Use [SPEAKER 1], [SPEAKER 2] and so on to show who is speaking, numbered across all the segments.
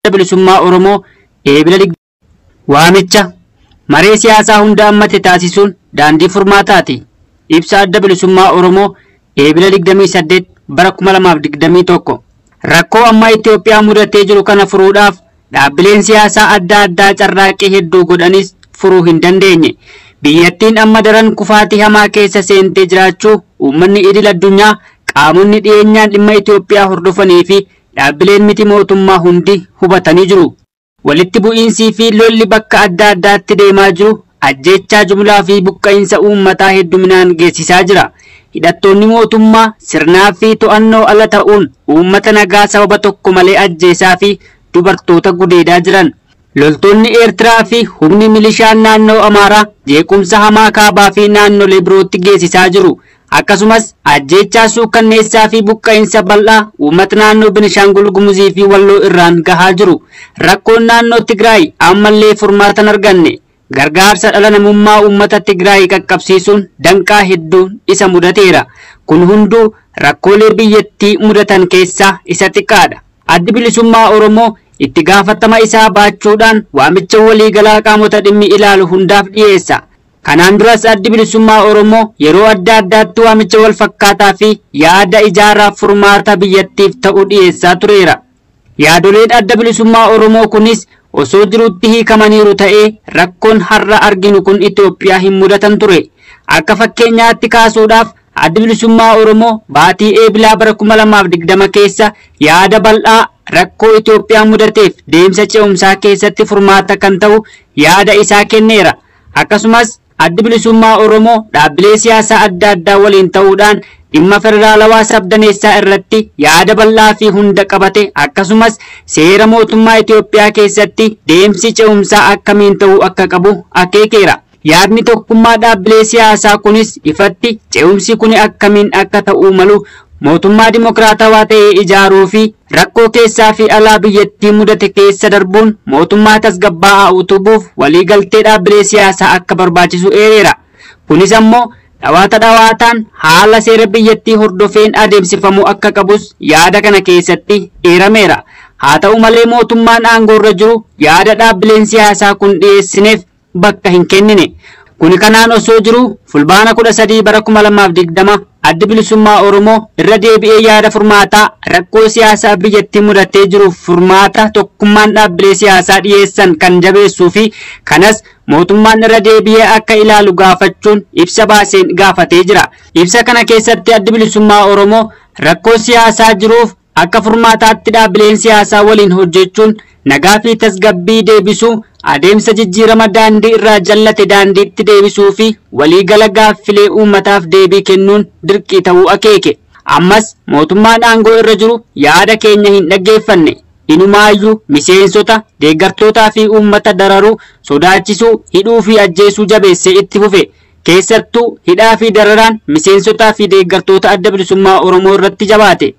[SPEAKER 1] adda bilisummaa Oromoo eebila waamicha maree siyaasaa hunda ammate taasisuun daandii furmaataati. Ibsa adda bilisummaa Oromoo eebila 28 bara 2021. Rakkoo amma Itoophiyaa mudatee jiru kana furuudhaaf dhaabbileen siyaasaa adda addaa carraaqqii hedduu godhanis furuu hin dandeenye. Biyyattiin amma daran kufaatii hamaa keessa seentee jiraachuu uummanni idil addunyaa, qaamonni dhiyeenyaan dhimma Itoophiyaa hordofanii fi dhaabbileen miti mootummaa hundi hubatanii jiru. Walitti bu'iinsii fi lolli bakka adda addaatti deemaa jiru ajjeechaa jumlaa fi buqqa'insa uummataa hedduminaan geessisaa jira. Hidhattoonni mootummaa sirnaa fi to'annoo ala ta'uun uummata nagaa sababa tokko malee ajjeesaa fi dubartoota gudeedaa jiran. Loltoonni Eertiraa fi humni milishaan naannoo Amaaraa jeequmsa hamaa kaabaa fi naannolee birootti geessisaa jiru. Akkasumas ajjeechaa suukanneessaa fi buqqa'insa bal'aa uummata naannoo Beenishaangul Gumuzii fi Walloo irraan gahaa jiru. Rakkoon naannoo Tigraay ammallee furmaata hin arganne. Gargaarsa dhala namummaa uummata Tigraay qaqqabsiisuun danqaa hedduun isa mudateera. Kun hunduu rakkoolee biyyattii mudatan keessaa isa xiqqaadha. Addi bilisummaa Oromoo itti gaafatama isaa baachuudhaan waamicha waliigalaa qaamota dhimmi ilaalu hundaaf dhiyeessa. Kanaan duras addi bilisummaa Oromoo yeroo adda addaatti waamicha wal fakkaataa fi yaada ijaaraaf furmaata biyyattiif ta'u dhiyeessaa tureera. Yaadoleen adda bilisummaa Oromoo kunis osoo jirutti hiikamaniiru ta'ee rakkoon har'a arginu kun Itoophiyaa hin mudatan ture. Akka fakkeenyaatti kaasuudhaaf addi bilisummaa Oromoo baatii eebilaa bara 2020 keessa yaada bal'aa rakkoo Itoophiyaa mudateef deemsa ce'umsaa keessatti furmaata kan ta'u yaada isaa kenneera. Akkasumas addi bilisummaa Oromoo dhaabbilee siyaasaa adda addaa waliin ta'uudhaan dhimma federaalawaa sabdaneessaa irratti yaada bal'aa fi hunda qabate akkasumas seera mootummaa Itoophiyaa keessatti deemsi ce'umsaa akkamiin ta'uu akka qabu akeekeera. Yaadni tokkummaa dhaabbilee siyaasaa kunis ifatti ce'umsi kun akkamiin akka ta'uu malu mootummaa dimokiraatawaa ta'e ijaaruu fi rakkoo keessaa fi alaa biyyattii mudate keessa darbuun mootummaa tasgabbaa'aa utubuuf waliigaltee dhaabbilee siyaasaa akka barbaachisu eereera. Kunis ammoo dhawaataan haala seera biyyattii hordofeen adeemsifamuu akka qabus yaada kana keessatti eerameera. Haa ta'u malee mootummaan aangoorra jiru yaada dhaabbileen siyaasaa kun dhiyeessineef bakka hin kennine. Kuni kanaan osoo jiru fulbaana 13 bara 2020 addi bilisummaa Oromoo irra deebi'ee yaada furmaataa rakkoo siyaasaa biyyattii mudatee jiruuf furmaata tokkummaan dhaabbilee siyaasaa dhiyeessan kan jabeessuu fi kanas mootummaan irra deebi'ee akka ilaalu gaafachuun ibsa baaseen gaafatee jira. Ibsa kana keessatti addi bilisummaa Oromoo rakkoo siyaasaa jiruuf akka furmaataatti dhaabbileen siyaasaa waliin hojjechuun nagaa fi tasgabbii deebisuu, adeemsa jijjiirama daandii irraa jallate daandiitti deebisuu fi waliigala gaaffilee uummataaf deebii kennuun dirqii ta'uu akeeke. Ammas mootummaan aangoo irra jiru yaada keenya hin dhaggeeffanne. Inumaayyuu miseensota, deeggartootaa fi uummata dararuu, sodaachisuu, hidhuu fi ajjeesuu jabeessee itti fufe. Keessattuu hidhaa fi dararaan miseensotaa fi deeggartoota adda bilisummaa Oromoo irratti jabaate.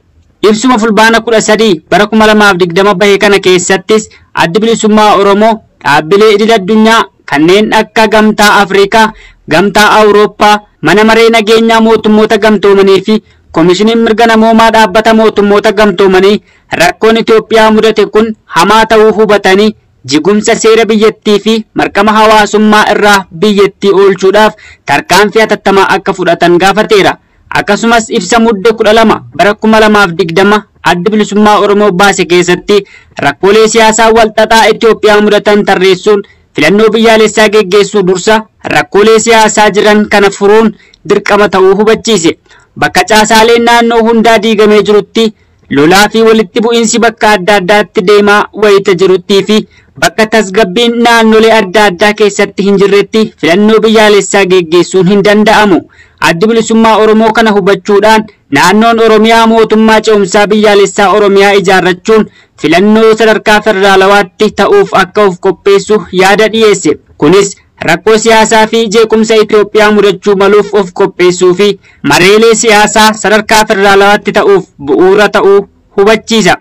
[SPEAKER 1] Ibsuma fulbaana 13 bara 2020 bahe kana keessattis addi bilisummaa Oromoo dhaabbilee idil addunyaa kanneen akka Gamtaa Afrikaa, Gamtaa Awurooppaa, Mana Maree Nageenyaa Mootummoota Gamtoomanii fi Koomishiniin Mirga Namoomaa Dhaabbata Mootummoota Gamtoomanii rakkoon Itoophiyaa mudate kun hamaa ta'uu hubatanii jigumsa seera biyyattii fi marqama hawaasummaa irraa biyyattii oolchuudhaaf tarkaanfii hatattamaa akka fudhatan gaafateera. Akkasumas ibsa mudde 12 bara 2020 addi bilisummaa Oromoo baase keessatti rakkoolee siyaasaa walxaxaa Itoophiyaa mudatan tarreessuun filannoo biyyaalessaa geggeessuu dursa rakkoolee siyaasaa jiran kana furuun dirqama ta'uu hubachiise. Bakka caasaaleen naannoo hundaa diigamee jirutti lolaa fi walitti bu'iinsi bakka adda addaatti deemaa wayita jiruttii fi bakka tasgabbiin naannolee adda addaa keessatti hin jirretti filannoo biyyaalessaa geggeessuun hin danda'amu. Addi bilisummaa Oromoo kana hubachuudhaan naannoon Oromiyaa mootummaa ce'umsaa biyyaalessaa Oromiyaa ijaarrachuun filannoo sadarkaa federaalawaatti ta'uuf akka of qopheessu yaada dhiyeesse. Kunis rakkoo siyaasaa fi jeequmsa Itoophiyaa mudachuu maluuf of qopheessuu fi mareelee siyaasaa sadarkaa federaalawaatti ta'uuf bu'uura ta'uu hubachiisa.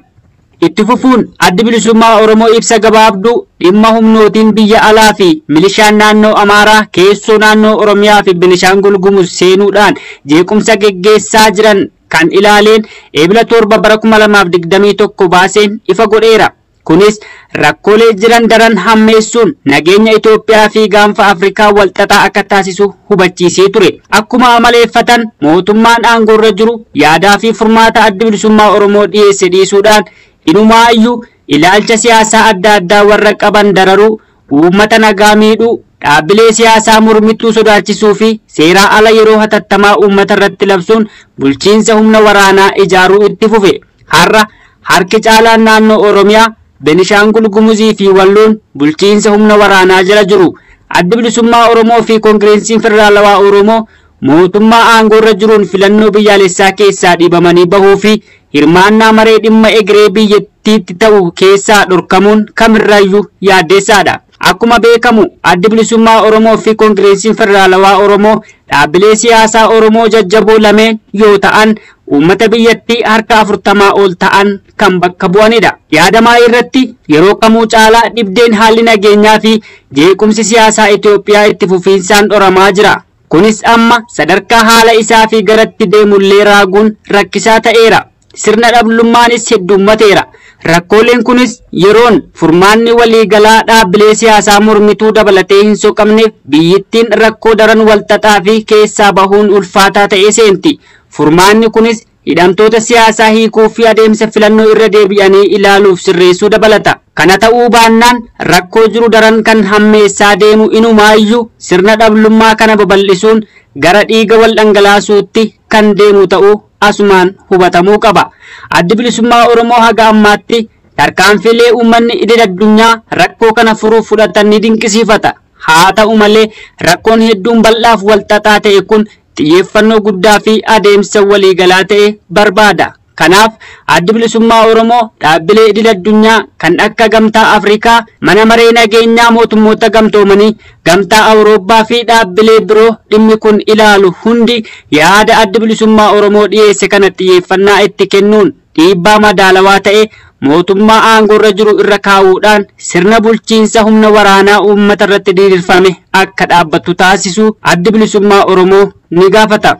[SPEAKER 1] Itti fufuun addi bilisummaa Oromoo ibsa gabaabduu dhimma humnootiin biyya alaa fi milishaan naannoo Amaaraa keessoo naannoo Oromiyaa fi Beenishaangul Gumuz seenuudhaan jeequmsa geggeessaa jiran kan ilaaleen eebila 7 bara 2021 baaseen ifa godheera. Kunis rakkoolee jiran daran hammeessuun nageenya Itoophiyaa fi gaanfa Afrikaa walxaxaa akka taasisu hubachiisee ture. Akkuma amaleeffatan mootummaan aangoorra jiru yaadaa fi furmaata adda bilisummaa Oromoo dhiyeesse dhiisuudhaan inumaayyuu ilaalcha siyaasaa adda addaa warra qaban dararuu, uummata nagaa miidhuu, dhaabbilee siyaasaa mormituu sodaachisuu fi seeraa ala yeroo hatattamaa uummata irratti labsuun bulchiinsa humna waraanaa ijaaruu itti fufe. Har'a harki caalaan naannoo Oromiyaa, Benishaangul Gumuzii fi Walloon bulchiinsa humna waraanaa jala jiru. Adda bilisummaa Oromoo fi Koongireesiin Federaalawaa Oromoo mootummaa aangoorra jiruun filannoo biyyaalessaa keessaa dhiibamanii bahuu fi hirmaannaa maree dhimma egeree biyyattiitti ta'u keessaa dhorkamuun kamirraayyuu yaaddeessaadha. Akkuma beekamu adda bilisummaa Oromoo fi Koongireesiin Federaalawaa Oromoo dhaabbilee siyaasaa Oromoo jajjaboo lameen yoo ta'an uummata biyyattii harka 40 ol ta'an kan bakka bu'anidha. Yaadamaa irratti yeroo kamuu caalaa dhibdeen haalli nageenyaa fi jeequmsi siyaasaa Itoophiyaa itti fufiinsaan dhoramaa jira. Kunis amma sadarkaa haala isaa fi garatti deemullee raaguun rakkisaa ta'eera. Sirna dhablummaanis heddummateera. Rakkooleen kunis yeroon furmaanni waliigalaa dhaabbilee siyaasaa mormituu dabalatee hin soqamneef biyyittiin rakkoo daran walxaxaa fi keessaa bahuun ulfaataa ta'ee seenti. Furmaanni kunis hidhamtoota siyaasaa hiikuu fi adeemsa filannoo irra deebi'anii ilaaluuf sirreessuu dabalata. Kana ta'uu baannaan rakkoo jiru daran kan hammeessaa deemu inumaayyuu sirna dhablummaa kana babal'isuun gara dhiiga wal dhangalaasuutti kan deemu ta'uu asumaan hubatamuu qaba. Adda bilisummaa Oromoo haga ammaatti tarkaanfilee uummanni idil addunyaa rakkoo kana furuuf fudhatan ni dinqisiifata. Haa ta'u malee rakkoon hedduun bal'aaf walxaxaa ta'e kun xiyyeeffannoo guddaa fi adeemsa waliigalaa ta'e barbaada. Kanaaf adda bilisummaa Oromoo dhaabbilee idil addunyaa kan akka Gamtaa Afrikaa, Mana Maree Nageenyaa Mootummoota Gamtoomanii, Gamtaa Awurooppaa fi dhaabbilee biroo dhimmi kun ilaalu hundi yaada adda bilisummaa Oromoo dhiyeesse kana xiyyeeffannaa itti kennuun dhiibbaa madaalawaa ta'e mootummaa aangoorra jiru irra kaa'uudhaan sirna bulchiinsa humna waraanaa uummata irratti diriirfame akka dhaabbatu taasisu adda bilisummaa Oromoo ni gaafata.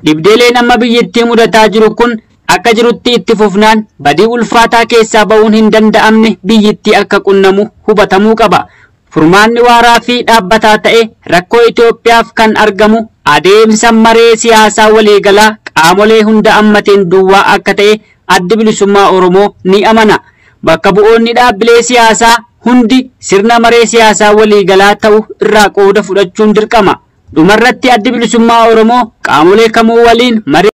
[SPEAKER 1] Dhibdeeleen amma biyyattii mudataa jiru kun akka jirutti itti fufnaan badii ulfaataa keessaa ba'uun hin danda'amne biyyattii akka qunnamu hubatamuu qaba. Furmaanni waaraa fi dhaabbataa ta'e rakkoo Itoophiyaaf kan argamu adeemsa maree siyaasaa waliigalaa qaamolee hunda ammateen duwwaa akka ta'e adda bilisummaa Oromoo ni amana. Bakka bu'oonni dhaabbilee siyaasaa hundi sirna maree siyaasaa waliigalaa ta'u irraa qooda fudhachuun dirqama. Dhumarratti adda bilisummaa Oromoo qaamolee kamuu waliin maree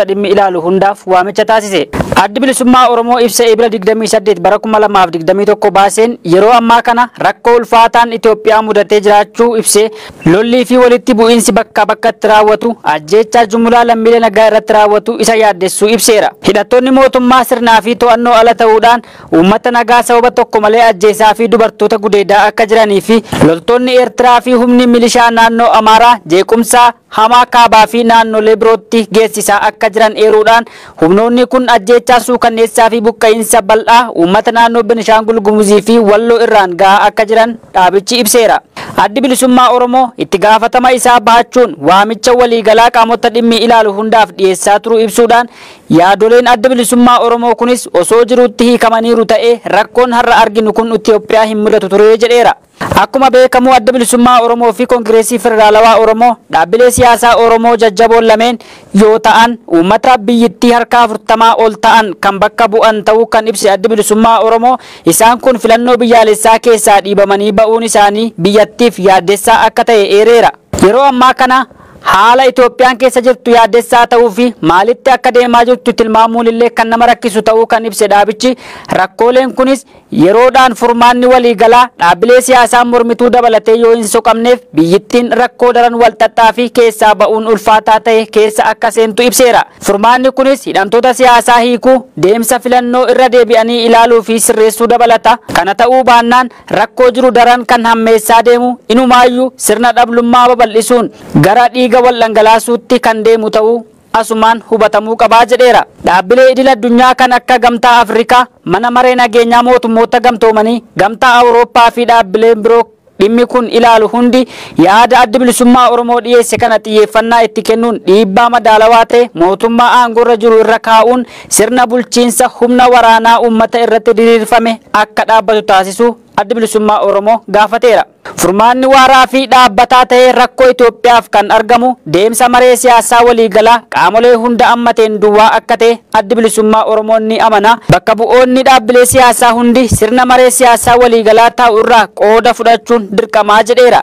[SPEAKER 1] dhimmi ilaalu hundaaf waamicha taasise. Adda bilisummaa Oromoo ibsa Eebila 28 bara 2021 baaseen yeroo ammaa kana rakkoo ulfaataan Itoophiyaa mudatee jiraachuu ibsee lollii fi walitti bu'iinsi bakka bakkatti raawwatu ajjeechaa jumlaa lammiilee nagaa irratti raawwatu isa yaaddessuu ibseera. Hidhattoonni mootummaa sirnaa fi to'annoo ala ta'uudhaan uummata nagaa sababa tokko malee ajjeesaa fi dubartoota gudeedaa akka jiranii fi loltoonni Eertiraa fi humni milishaa naannoo Amaaraa jeequmsaa hamaa kaabaa fi naannolee birootti geessisaa akka jiran eeruudhaan humnoonni kun ajjeechaa suukanneessaa fi buqqa'iinsa bal'aa uummata naannoo Benishaangul Gumuzii fi Walloo irraan gahaa akka jiran dhaabichi ibseera. Addi bilisummaa Oromoo itti gaafatama isaa bahachuun waamicha waliigalaa qaamota dhimmi ilaalu hundaaf dhiyeessaa turuu ibsuudhaan yaadoleen adda bilisummaa Oromoo kunis osoo jiruutti hiikamaniiru ta'ee rakkoon har'a arginu kun Itoophiyaa hin mudatu ture jedheera. Akkuma beekamu adda bilisummaa Oromoo fi Koongireesii Federaalawaa Oromoo dhaabbilee siyaasaa Oromoo jajjaboon lameen yoo ta'an uummata biyyattii harka 40 ol ta'an kan bakka bu'an ta'uu kan ibse adda bilisummaa Oromoo isaan kun filannoo biyyaalessaa keessaa dhiibamanii ba'uun isaanii biyyattiif yaaddessaa akka ta'e eereera. Yeroo ammaa kana haala Itoophiyaan keessa jirtu yaaddessaa ta'uu fi maalitti akka deemaa jirtu tilmaamuun illee kan nama rakkisu ta'uu kan ibse dhaabichi rakkooleen kunis yeroodhaan furmaanni waliigalaa dhaabbilee siyaasaa mormituu dabalatee yoo hin soqamneef biyyittiin rakkoo daran walxaxaa fi keessaa ba'uun ulfaataa ta'e keessa akka seentu ibseera. Furmaanni kunis hidhamtoota siyaasaa hiikuu, deemsa filannoo irra deebi'anii ilaaluu fi sirreessuu dabalata. Kana ta'uu baannaan rakkoo jiru daran kan hammeessaa deemu inumaayyuu sirna dhablummaa babal'isuun gara dhiiga wal dhangalaasuutti kan deemu ta'uu asumaan hubatamuu qabaa jedheera. Dhaabbilee idil addunyaa kan akka Gamtaa Afrikaa, Mana Maree Nageenyaa Mootummoota Gamtoomanii, Gamtaa Awurooppaa fi dhaabbileen biroo dhimmi kun ilaalu hundi yaada adda bilisummaa Oromoo dhiyeesse kana xiyyeeffannaa itti kennuun dhiibbaa madaalawaa ta'e mootummaa aangoorra jiru irra kaa'uun sirna bulchiinsa humna waraanaa uummata irratti diriirfame akka dhaabbatu taasisu adda bilisummaa Oromoo gaafateera. Furmaanni waaraa fi dhaabbataa ta'ee rakkoo Itoophiyaaf kan argamu deemsa maree siyaasaa waliigalaa qaamolee hunda ammateen duwwaa akka ta'e adda bilisummaa Oromoo ni amana. Bakka bu'oonni dhaabbilee siyaasaa hundi sirna maree siyaasaa waliigalaa taa'u irraa qooda fudhachuun dirqamaa jedheera.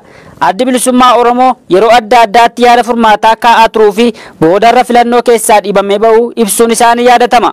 [SPEAKER 1] Adda bilisummaa Oromoo yeroo adda addaatti yaada furmaataa kaa'aa turuu fi boodarra filannoo keessaa dhiibamee ba'uu ibsuun isaanii yaadatama.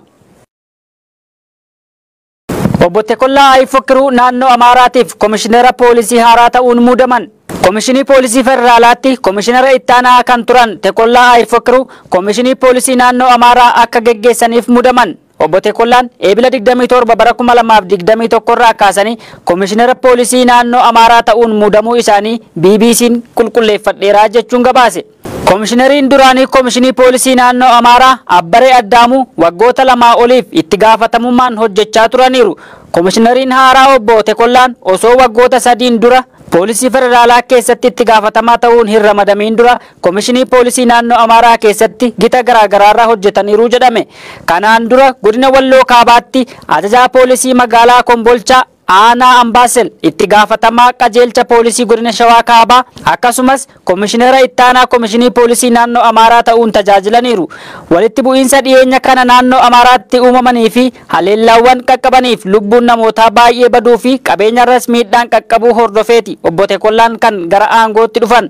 [SPEAKER 1] Obbo Tekollaa Ayifokiruu naannoo Amaaraatiif Komishinara Poolisii haaraa ta'uun muudaman. Komishinii Poolisii Federaalaatti Komishinara ittaanaa kan turan Tekollaa Ayifokiruu Komishinii Poolisii naannoo Amaaraa akka geggeessaniif muudaman. Obbo Tekollaan eebila 27 bara 2021 irraa kaasanii Komishinara Poolisii naannoo Amaaraa ta'uun muudamuu isaanii BBC'n qulqulleeffadheeraa jechuun gabaase. Komishinariin duraanii Komishinii Poolisii naannoo Amaaraa Abbaree Addaamuu waggoota 2 oliif itti gaafatamummaan hojjechaa turaniiru. Komishinariin haaraa Obbo Tekollaan osoo waggoota 3 dura Poolisii Federaalaa keessatti itti gaafatamaa ta'uun hin ramadamiin dura Komishinii Poolisii naannoo Amaaraa keessatti gita garaagaraarraa hojjetaniiru jedhame. Kanaan dura godina Walloo Kaabaatti ajajaa Poolisii magaalaa Kombolchaa Aanaa Ambaasel itti gaafatamaa qajeelcha Poolisii godina Shawaa Kaabaa akkasumas Komishinara ittaanaa Komishinii Poolisii naannoo Amaaraa ta'uun tajaajilaniiru. Walitti bu'iinsa dhiyeenya kana naannoo Amaaraatti uumamanii fi haleellaawwan qaqqabaniif lubbuun namootaa baay'ee baduu fi qabeenya irras miidhaan qaqqabuu hordofeeti Obbo Tekollaan kan gara aangootti dhufan.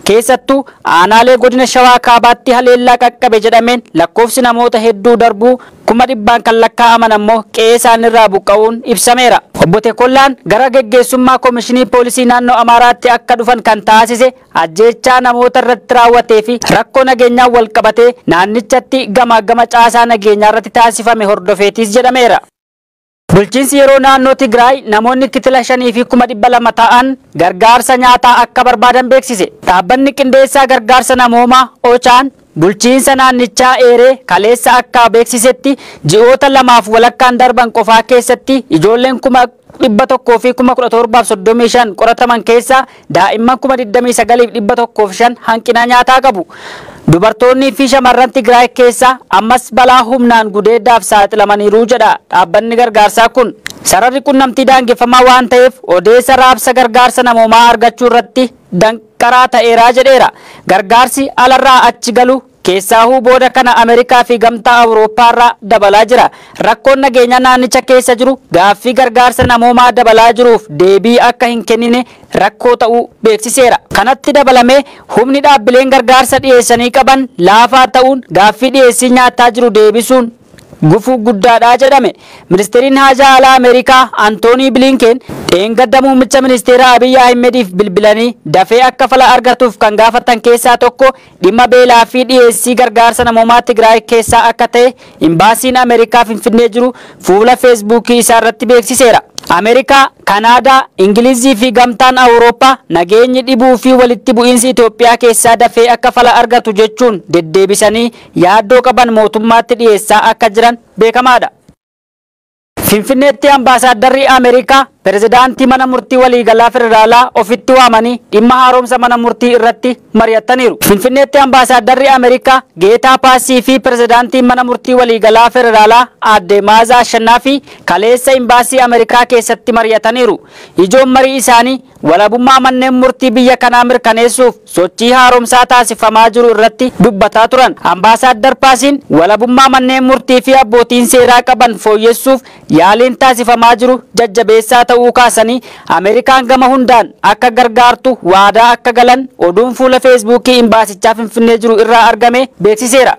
[SPEAKER 1] Keessattuu aanaalee godina Shawaa Kaabaatti haleellaa qaqqabe jedhameen lakkoofsi namoota hedduu darbuu 100,000 kan lakkaa'aman ammoo qe'ee isaanirraa buqqa'uun ibsameera. Obbo Tekollaan gara geggeessummaa Komishinii Poolisii naannoo Amaaraatti akka dhufan kan taasise ajjeechaa namoota irratti raawwatee fi rakkoo nageenyaa wal qabatee naannichatti gama caasaa nageenyaa irratti taasifame hordofeetis jedhameera. Bulchiinsi yeroo naannoo Tigraay namoonni kitila 5 fi 200 ta'an gargaarsa nyaataa akka barbaadan beeksise. Dhaabbanni qindeessaa gargaarsa namoomaa Ochaan bulchiinsa naannichaa eeree kaleessa akka beeksisetti ji'oota 2 walakkaan darban qofaa keessatti ijoolleen 100,000 fi 1735 qorataman keessa daa'imman 29,105 hanqina nyaataa qabu. Dubartoonni fi shamarran Tigraay keessa ammas balaa humnaan gudeeddaaf saaxilamaniiru jedha dhaabbanni gargaarsaa kun. Sararri qunnamtii daangeffamaa waan ta'eef odeessa raabsa gargaarsa namoomaa argachuu irratti danqaraa ta'eeraa jedheera. Gargaarsi alarraa achi galu Keessaahuu booda kana Ameerikaa fi gamtaa Awurooppaa irraa dabalaa jira. Rakkoon nageenya naannicha keessa jiru gaaffii gargaarsa namoomaa dabalaa jiruuf deebii akka hin kennine rakkoo ta'uu beeksiseera. Kanatti dabalamee humni dhaabbileen gargaarsa dhiyeessanii qaban laafaa ta'uun gaaffii dhiyeessii nyaataa jiru deebisuun gufuu guddaadha jedhame. Ministeeriin Haajaa Alaa Ameerikaa Antoonii Bilinken dheengadda muummicha ministeera Abiy Ahmediif bilbilanii dafee akka fala argatuuf kan gaafatan keessaa tokko dhimma beelaa fi dhiyeessii gargaarsa namoomaa Tigraay keessaa akka ta'e imbaasiin Ameerikaa Finfinnee jiru fuula Feesbuukii isaa irratti beeksiseera. Ameerikaa, Kanaadaa, Ingilizii fi gamtaan Awurooppaa nageenyi dhibuu fi walitti bu'iinsi Itoophiyaa keessaa dafee akka fala argatu jechuun deddeebisanii yaaddoo qaban mootummaatti dhiyeessaa akka jiran beekamaadha. Finfinneetti ambaasaaddarri Ameerikaa Pirezidaantii mana murtii waliigalaa federaalaa ofitti waamanii dhimma haaromsa mana murtii irratti mari'ataniiru. Finfinneetti ambaasaaddarri Ameerikaa Geetaa Paasii fi Pirezidaantii mana murtii waliigalaa federaalaa Aadde Maazaa Ashannaafi kaleessa imbaasii Ameerikaa keessatti mari'ataniiru. Ijoon marii isaanii walabummaa manneen murtii biyya kanaa mirkaneessuuf sochii haaromsaa taasifamaa jiru irratti dubbataa turan. Ambaasaadder Paasiin walabummaa manneen murtii fi abbootiin seeraa qaban fooyyessuuf yaaliin taasifamaa jiru jajjabeessaa ta'uu kaasanii Ameerikaan gama hundaan akka gargaartu waadaa akka galan oduun fuula Feesbuukii imbaasichaa Finfinnee jiru irraa argame beeksiseera.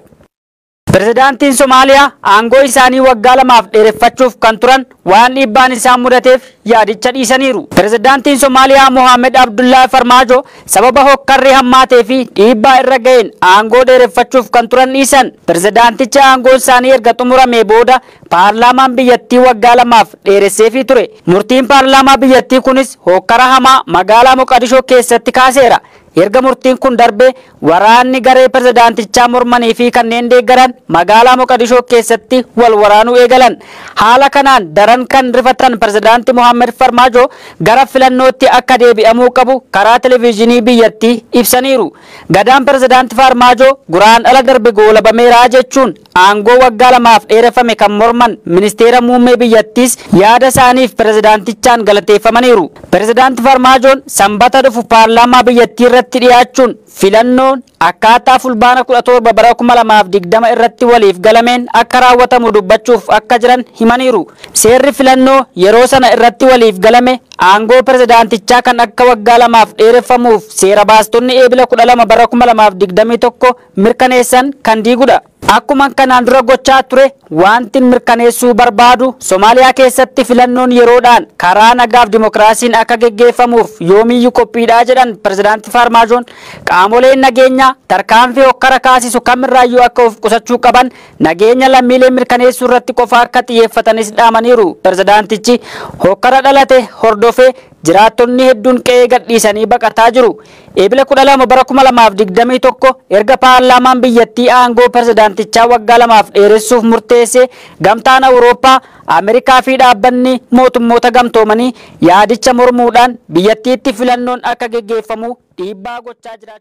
[SPEAKER 1] Pirezidaantiin Somaaliyaa aangoo isaanii waggaa 2 dheereffachuuf kan turan waan dhiibbaan isaan mudateef yaadicha dhiisaniiru. Pirezidaantiin Somaaliyaa Mohamed Abdullahi Farmaajo sababa hokkarri hammaatee fi dhiibbaa irra ga'een aangoo dheereffachuuf kan turan dhiisan. Pirezidaanticha aangoo isaanii erga xumuramee booda paarlaamaan biyyattii waggaa lamaaf dheeresseefii ture. Murtiin paarlaamaa biyyattii kunis hokkara hamaa magaalaa Moqadishoo keessatti kaaseera. Erga murtiin kun darbe waraanni garee pirezidaantichaa mormanii fi kanneen deeggaran magaalaa Moqadishoo keessatti wal waraanuu eegalan. Haala kanaan daran kan rifatan pirezidaanti Mohaammed Farmaajo gara filannootti akka deebi'amuu qabu karaa televezyiinii biyyattii ibsaniiru. Gadaan pirezidaanti Farmaajo guraandhala darbe goolabameera jechuun aangoo waggaa lamaaf dheereffame kan morman ministeera muummee biyyattiis yaada isaaniif pirezidaantichaan galateeffamaniiru. Pirezidaanti Farmaajoon sanbata dhufu paarlaamaa biyyattii irratti dhiyaachuun filannoon akkaataa fulbaana 17 bara 2020 irratti waliif galameen akka raawwatamu dubbachuuf akka jiran himaniiru. Seerri filannoo yeroo sana irratti waliif galame aangoo pirezidaantichaa kan akka waggaa lamaaf dheereffamuuf seera baastonni eebila 12 bara 2021 mirkaneessan kan diigudha. Akkuma kanaan dura gochaa ture wanti mirkaneessuu barbaadu Soomaaliyaa keessatti filannoon yeroodhaan karaa nagaaf dimokiraasiin akka geggeeffamuuf yoomiyyuu qophiidhaa jedhan pirezidaanti Farmaajoon qaamoleen nageenyaa tarkaanfii hokkara kaasisu kamirraayyuu akka of qusachuu qaban nageenya lammiilee mirkaneessuu irratti qofa akka xiyyeeffatanis dhaamaniiru. Pirezidaantichi hokkara dhalate hordofee jiraattonni hedduun qe'ee gadhiisanii baqataa jiru. Eebila 12 bara 2021 erga paarlaamaan biyyattii aangoo pirezidaantichaa waggaa lamaaf dheeressuuf murteesse gamtaan Awurooppaa Ameerikaa fi dhaabbanni mootummoota gamtoomanii yaadicha mormuudhaan biyyattiitti filannoon akka geggeeffamu dhiibbaa gochaa jira.